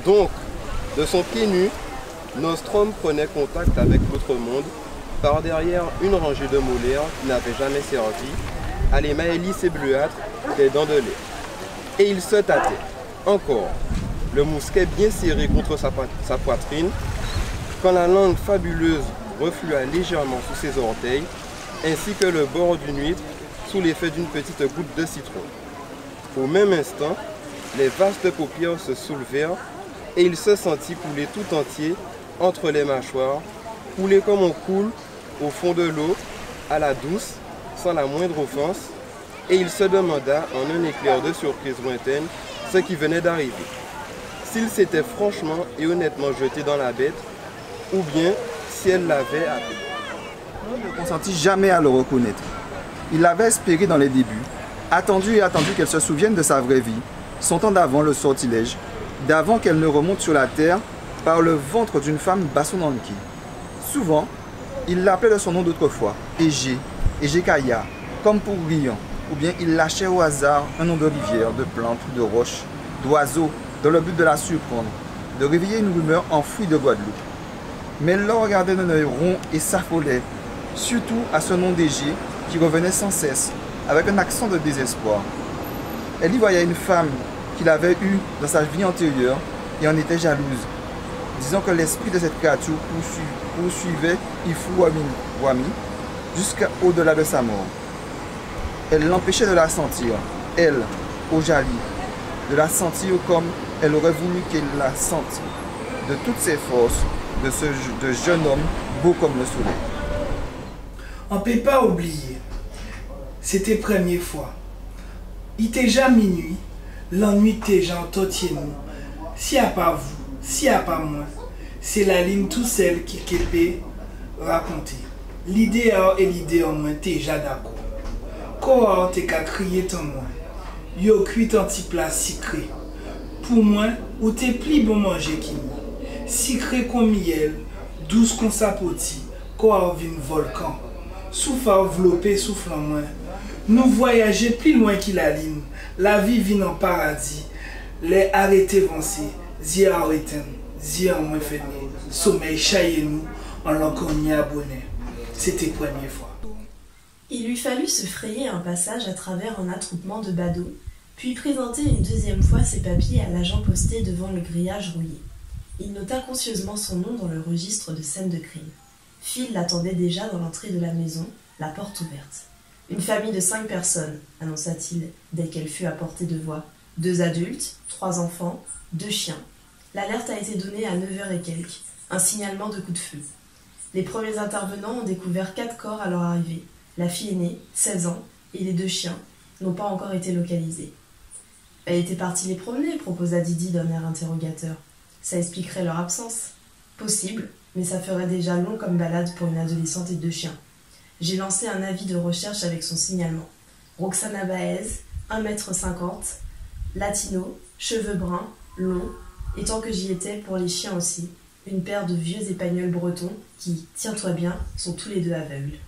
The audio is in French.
Donc, de son pied nu, Nostrum prenait contact avec l'autre monde par derrière une rangée de molaires qui n'avaient jamais servi, à l'émail lisse et bleuâtre des dents de lait. Et il se tâtait, encore, le mousquet bien serré contre sa poitrine, quand la langue fabuleuse reflua légèrement sous ses orteils, ainsi que le bord d'une huître sous l'effet d'une petite goutte de citron. Au même instant, les vastes paupières se soulevèrent et il se sentit couler tout entier entre les mâchoires, couler comme on coule au fond de l'eau, à la douce, sans la moindre offense, et il se demanda en un éclair de surprise lointaine ce qui venait d'arriver. S'il s'était franchement et honnêtement jeté dans la bête, ou bien si elle l'avait happé. Il ne consentit jamais à le reconnaître. Il l'avait espéré dans les débuts, attendu qu'elle se souvienne de sa vraie vie, son temps d'avant le sortilège, d'avant qu'elle ne remonte sur la terre par le ventre d'une femme bassonanquée. Souvent, il l'appelait de son nom d'autrefois, Égécaïa, comme pour riant, ou bien il lâchait au hasard un nom de rivière, de plante, de roche, d'oiseau, dans le but de la surprendre, de réveiller une rumeur enfouie de Guadeloupe. Mais elle le regardait d'un œil rond et s'affolait, surtout à ce nom d'Égée qui revenait sans cesse, avec un accent de désespoir. Elle y voyait une femme qu'il avait eue dans sa vie antérieure et en était jalouse, disant que l'esprit de cette créature poursuivait Ifu Wami jusqu'au-delà de sa mort. Elle l'empêchait de la sentir, elle, Ojali, de la sentir comme elle aurait voulu qu'elle la sente, de toutes ses forces, de jeune homme beau comme le soleil. On ne peut pas oublier, c'était première fois. Il était déjà minuit, l'ennui était déjà en nous. S'il n'y a pas vous, s'il n'y a pas moi, c'est la ligne tout seule qui peut raconter. L'idée et l'idée en moi, t'es déjà d'accord. Quand t'es qu'à crier ton moi, yo cuit un petit plat sucré. Pour moi, ou t'es pli bon manger qui moi. Sucré comme miel, douce comme sapoti, quand vin volcan. Souffle enveloppé, souffle en moi. Nous voyager plus loin qu'il la ligne. La vie vient en paradis. Les arrêtés vancés, zi arrêtés, zi en moins fait sommeil chaillé nous, en l'encore mis abonné. C'était première fois. Il lui fallut se frayer un passage à travers un attroupement de badauds, puis présenter une deuxième fois ses papiers à l'agent posté devant le grillage rouillé. Il nota conscieusement son nom dans le registre de scène de crime. Phil l'attendait déjà dans l'entrée de la maison, la porte ouverte. « Une famille de 5 personnes, annonça-t-il dès qu'elle fut à portée de voix. 2 adultes, 3 enfants, 2 chiens. L'alerte a été donnée à 9h et quelques, un signalement de coup de feu. Les premiers intervenants ont découvert 4 corps à leur arrivée. La fille aînée, 16 ans, et les 2 chiens n'ont pas encore été localisés. » « Elle était partie les promener, proposa Didi d'un air interrogateur. Ça expliquerait leur absence. Possible, mais ça ferait déjà long comme balade pour une adolescente et 2 chiens. J'ai lancé un avis de recherche avec son signalement. Roxana Baez, 1,50 m, latino, cheveux bruns, longs, et tant que j'y étais, pour les chiens aussi, une paire de vieux épagnols bretons qui, tiens-toi bien, sont tous les 2 aveugles.